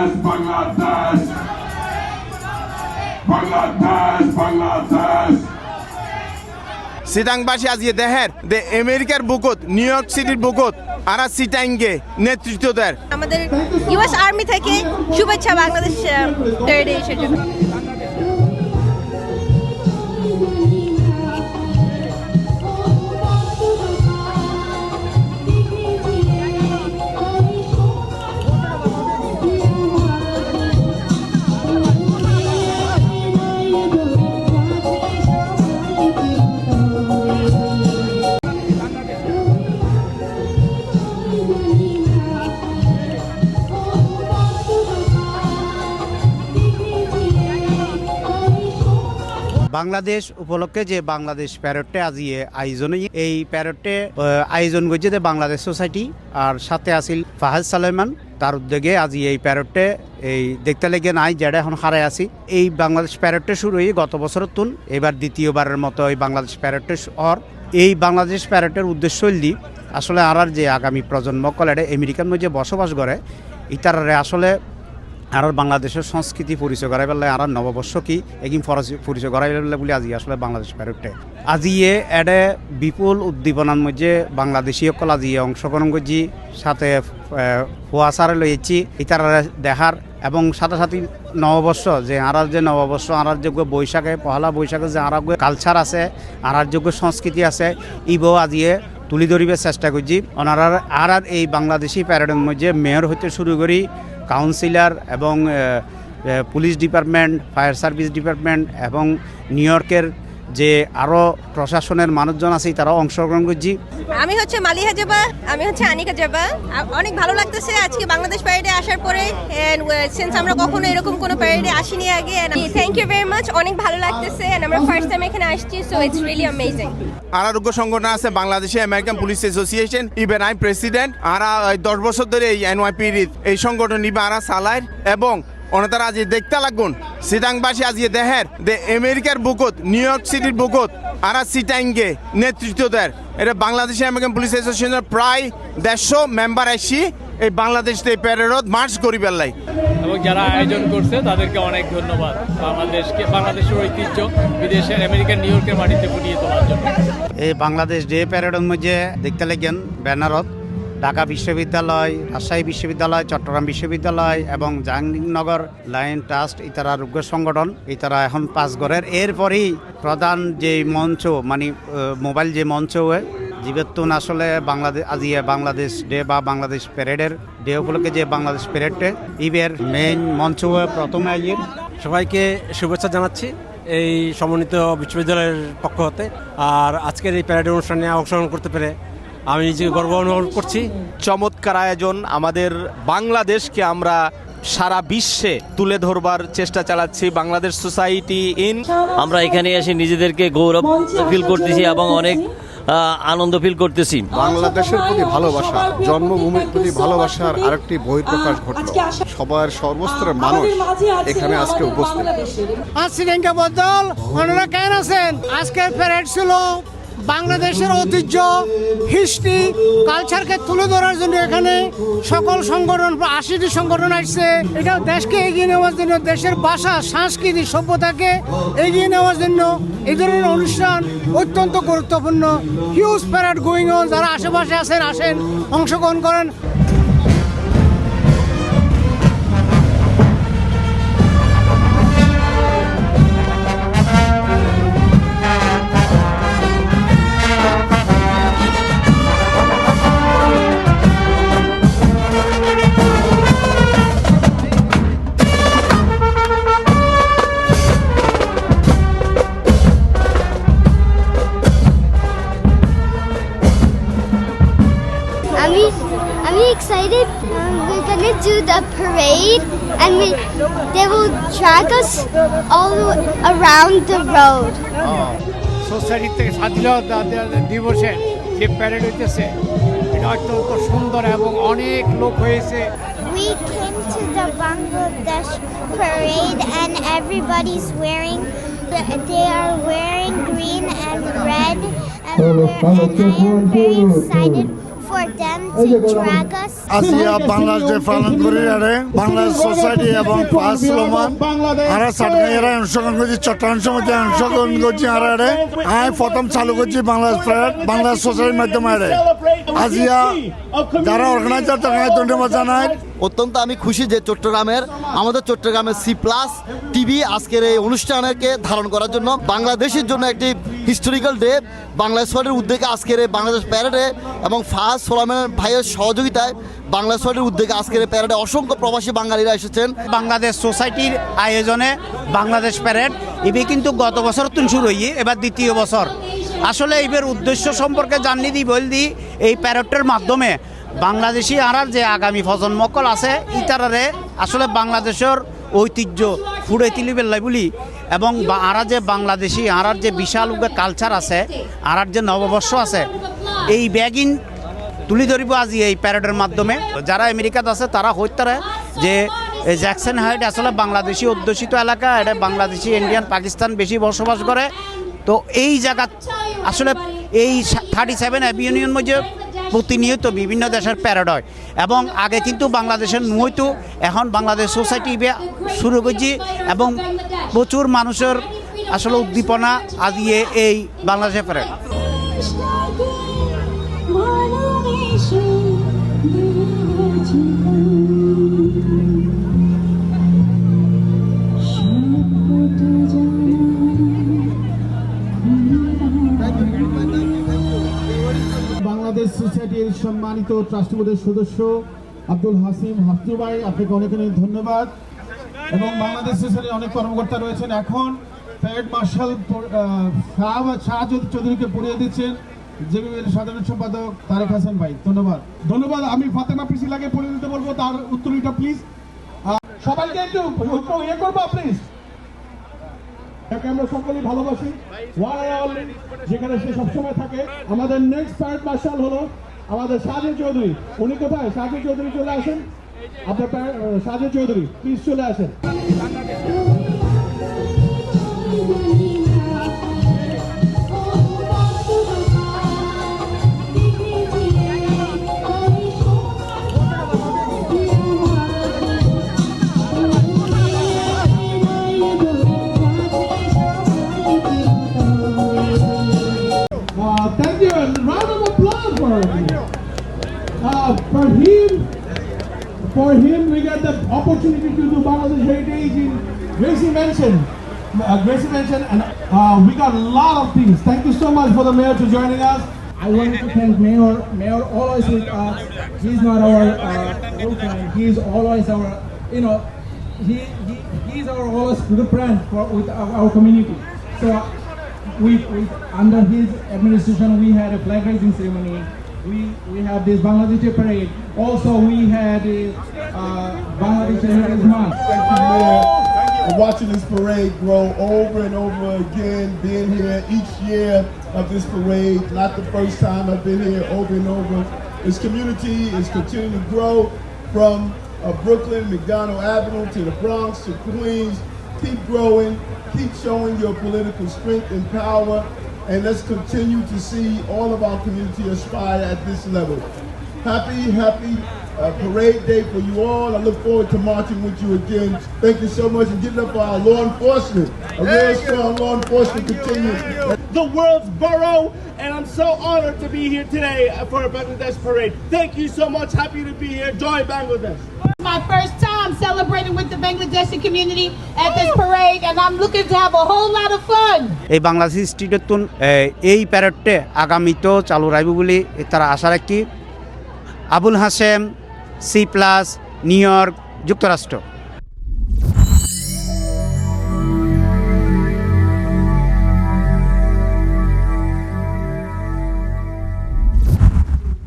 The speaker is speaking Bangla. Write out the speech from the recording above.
Bangladesh, Bangladesh, Bangladesh. সিটাংবাসী আজকে দেহের দে আমেরিকার বুকত নিউ ইয়র্ক সিটির বুকত আরা সিটাংকে নেতৃত্ব দেয় আমাদের ইউএস আর্মি থেকে শুভেচ্ছা বাংলাদেশ থার্ড এর জন্য। বাংলাদেশ উপলক্ষে যে বাংলাদেশ প্যারেডটা আজিয়ে আয়োজন এই প্যারেডটে আয়োজন করছে যে বাংলাদেশ সোসাইটি আর সাথে আছিল ফাহাদ সালেমান তার উদ্যোগে আজি এই প্যারেডটে এই দেখতে লেগে নাই যেটা এখন হারাই আছি এই বাংলাদেশ প্যারেডটা শুরু হয়ে গত বছর তুন এবার দ্বিতীয়বারের মতো এই বাংলাদেশ প্যারেডটা এই বাংলাদেশ প্যারেডের উদ্দেশ্য হইল আসলে আর যে আগামী প্রজন্ম কলেডে আমেরিকার মধ্যে বসবাস করে ইতারে আসলে আর বাংলাদেশের সংস্কৃতি পরিচয় করাই পেলে আর নববর্ষ কি এগিন পরিচয় করাই পেলে বলে আজি আসলে বাংলাদেশ প্যারেডে আজিয়ে এডে বিপুল উদ্দীপনার মধ্যে বাংলাদেশী সকল আজিয়ে অংশগ্রহণ করছি সাথে হুয়াশারে লইছি ইতারা দেখার এবং সাথে সাথে নববর্ষ যে আর যে নববর্ষ আর যোগ্য বৈশাখে পহেলা বৈশাখে যে আর কালচার আছে আর যোগ্য সংস্কৃতি আছে ইবও আজিয়ে তুলি ধরিবার চেষ্টা করছি ওনারা আর এই বাংলাদেশি প্যারেডের মধ্যে মেয়র হইতে শুরু করি কাউন্সিলর এবং police department fire service department এবং নিউ ইয়র্কের যে আরও প্রশাসনের মানুষজন আছে তারাও অংশগ্রহণ করছি। আমি হচ্ছে মালিহা জাবা, আমি হচ্ছে আনিকা জাবা। অনেক ভালো লাগতেছে আজকে বাংলাদেশ প্যারেডে আসার পরে এন্ড সিন্স আমরা কখনো এরকম কোনো প্যারেডে আসিনি আগে। থ্যাংক ইউ ভেরি মাচ, অনেক ভালো লাগতেছে এন্ড আমরা ফার্স্ট টাইম এখানে আসছি, সো ইটস রিয়েলি অ্যামেজিং। আরোগ্য সংগঠন আছে বাংলাদেশে American police association, even I president. আর 10 বছর ধরে এই এনওয়াইপির এই সংগঠন নিবে আর চালায় এবং ওনারা আজ দেখতে লাগুন সিটাংবাসী আজকে দেহের দে আমেরিকার বুকত নিউ ইয়র্ক সিটির বুকত আর সিটাংকে নেতৃত্ব দেয়। এটা বাংলাদেশি আমেরিকান পুলিশ অ্যাসোসিয়েশনের প্রায় 150 মেম্বার আসি এই বাংলাদেশ প্যারেডত মার্চ করি পেলাই এবং যারা আয়োজন করছে তাদেরকে অনেক ধন্যবাদ। বাংলাদেশের ঐতিহ্য বিদেশের আমেরিকান নিউ ইয়র্কের মাটিতে ফুটিয়ে তোলার জন্য এই বাংলাদেশ ডে প্যারেডের মধ্যে দেখতে লাগেন ব্যানারত ঢাকা বিশ্ববিদ্যালয়, রাজশাহী বিশ্ববিদ্যালয়, চট্টগ্রাম বিশ্ববিদ্যালয় এবং জাহাঙ্গীরনগর লায়ন ট্রাস্ট ইতারা আরোগ্য সংগঠন ইতারা এখন পাঁচগড়ের এরপরেই প্রধান যে মঞ্চ মানে মোবাইল যে মঞ্চ জীবেতুন আসলে বাংলাদেশ আজিয়ে বাংলাদেশ ডে বা বাংলাদেশ প্যারেডের ডে উপলক্ষে যে বাংলাদেশ প্যারেডে ইবের মেইন মঞ্চ প্রথমে আইয়ের সবাইকে শুভেচ্ছা জানাচ্ছি এই সমন্বিত বিশ্ববিদ্যালয়ের পক্ষ হতে। আর আজকের এই প্যারেড অনুষ্ঠানে অংশগ্রহণ করতে পেরে আমি নিজেকে গর্ব অনুভব করছি। চমৎকার আয়োজন, আমাদের বাংলাদেশকে আমরা সারা বিশ্বে তুলে ধরবার চেষ্টা চালাচ্ছি। বাংলাদেশ সোসাইটি আমরা এখানে এসে নিজেদেরকে গৌরব ফিল করতেছি এবং অনেক আনন্দ ফিল করতেছি। বাংলাদেশের প্রতি ভালোবাসা, জন্মভূমির প্রতি ভালোবাসার আরেকটি বহিঃপ্রকাশ ঘটল। সবার সর্বস্তরের মানুষ এখানে আজকে উপস্থিত। শ্রীলঙ্কা বদল ওনারা কেন আছেন? আজকের প্যারেড ছিল বাংলাদেশের ঐতিহ্য, হিস্ট্রি, কালচারকে তুলে ধরার জন্য এখানে সকল সংগঠন 80টি সংগঠন আসছে। এটা দেশকে এগিয়ে নেওয়ার জন্য, দেশের ভাষা, সংস্কৃতি, সভ্যতাকে এগিয়ে নেওয়ার জন্য এই ধরনের অনুষ্ঠান অত্যন্ত গুরুত্বপূর্ণ। হিউজ প্যারেড গোয়িং অন, যারা আশেপাশে আছেন আসেন, অংশগ্রহণ করেন। I'm excited. We're gonna do the parade, and they will drag us all around the road. Society থেকে স্বাধীনতা দিবসের যে প্যারেড হইতেছে এটা অত্যন্ত সুন্দর এবং অনেক লোক হয়েছে। We came to the Bangladesh parade, and everybody's they are wearing green and red, and I am very excited for them to drag us. আসিয়া বাংলাদেশে পালন করি আরে বাংলাদেশ সোসাইটি এবং পাঁচ লোমান আর সাতগাঁয়েরা অংশগ্রহণ করছি চট্টগ্রাম সমিতি অংশগ্রহণ করছি আর আরে আমি প্রথম চালু করছি বাংলাদেশ প্যারেড বাংলাদেশ সোসাইটির মাধ্যমে আরে আসিয়া যারা অর্গানাইজার তারা ধন্যবাদ জানাই। অত্যন্ত আমি খুশি যে আমাদের চট্টগ্রামের C+ টিভি আজকের এই অনুষ্ঠানকে ধারণ করার জন্য বাংলাদেশের জন্য একটি হিস্টোরিক্যাল ডে বাংলাদেশ সোসাইটির উদ্যোগে আজকের এই বাংলাদেশ প্যারেডে এবং ফাহাদ সোলাইমান ভাইয়ের সহযোগিতায় বাংলাদেশ সোসাইটির উদ্যোগে আজকের এই প্যারেডে অসংখ্য প্রবাসী বাঙালিরা এসেছেন। বাংলাদেশ সোসাইটির আয়োজনে বাংলাদেশ প্যারেড এবার কিন্তু গত বছর তুন শুরু হয়ে এবার দ্বিতীয় বছর। আসলে এবার উদ্দেশ্য সম্পর্কে জানি দিই বলদি এই প্যারেডের মাধ্যমে বাংলাদেশি আরার যে আগামী প্রজন্মকল আছে ইতারারে আসলে বাংলাদেশের ঐতিহ্য ফুড়ে তুলিবেলাই বলি এবং আরা যে বাংলাদেশি আরার যে বিশাল কালচার আছে আরার যে নববর্ষ আছে এই ব্যাগিন তুলি ধরিব আজি এই প্যারেডের মাধ্যমে। যারা আমেরিকাতে আছে তারা হইতারে যে জ্যাকসন হাইট আসলে বাংলাদেশি অধ্যুষিত এলাকা, এটা বাংলাদেশি ইন্ডিয়ান পাকিস্তান বেশি বসবাস করে। তো এই জায়গা আসলে এই 37 ইউনিয়ন মধ্যে প্রতিনিয়ত বিভিন্ন দেশের প্যারেড হয় এবং আগে কিন্তু বাংলাদেশের নয়তো এখন বাংলাদেশ সোসাইটি শুরু করছি এবং প্রচুর মানুষের আসলে উদ্দীপনা আজিয়ে এই বাংলাদেশের প্যারেড। বাংলাদেশ সোসাইটির সম্মানিত ট্রাস্টি বোর্ডের সদস্য আব্দুল হাসিম হাফজু ভাই, আপনাকে অনেক অনেক ধন্যবাদ। এবং বাংলাদেশ সোসাইটির অনেক কর্মকর্তা রয়েছেন। এখন প্যারেড মার্শাল শাহ চৌধুরীকে পড়িয়ে দিচ্ছেন জেবিএল সাধারণ সম্পাদক তারেক হাসান ভাই। ধন্যবাদ। আমি ফাতেমা পিসিলাকে পড়িয়ে দিতে বলবো, তার উত্তরটা প্লিজ সবাইকে একটু ইয়ে করবো প্লিজ। আমরা সকলেই ভালোবাসি, যেখানে সে সবসময় থাকে। আমাদের নেক্সট প্যারেড মার্শাল হলো আমাদের সাজিদ চৌধুরী। উনি কোথায়? সাজিদ চৌধুরী চলে আসেন। আপনার সাজিদ চৌধুরী প্লিজ চলে আসেন। Thank you, and round of applause for him. We got the opportunity to do Bangladesh Heritage in Gracie Mansion, and we got a lot of things. Thank you so much for the mayor to joining us. I wanted to thank Mayor. Mayor always with us. He's not our old friend. He's always our, he's our always good friend with our community. So. Under his administration, we had a flag raising ceremony. We have this Bangladesh parade. Also, we had a Bangladesh Heritage Month. Thank you, Mayor. And watching this parade grow over and over again, being here each year of this parade, not the first time I've been here, over and over. This community is continuing to grow from Brooklyn, McDonald Avenue to the Bronx to Queens. Keep growing. Keep showing your political strength and power, and let's continue to see all of our community aspire at this level. Happy Parade Day for you all. I look forward to marching with you again. Thank you so much, and give it up for our law enforcement. A real strong law enforcement continues. The world's borough, and I'm so honored to be here today for a Bangladesh parade. Thank you so much. Happy to be here. Joy Bangladesh. My first time celebrating with the Bangladeshi community at this parade, and I'm looking to have a whole lot of fun. এই বাংলাদেশ স্ট্রিটতুন এই প্যারেডটে আগামীতেও চালু রাখব বলে তারা আশা রাখি। Abul Hashem, C+, new York, যুক্তরাষ্ট্র।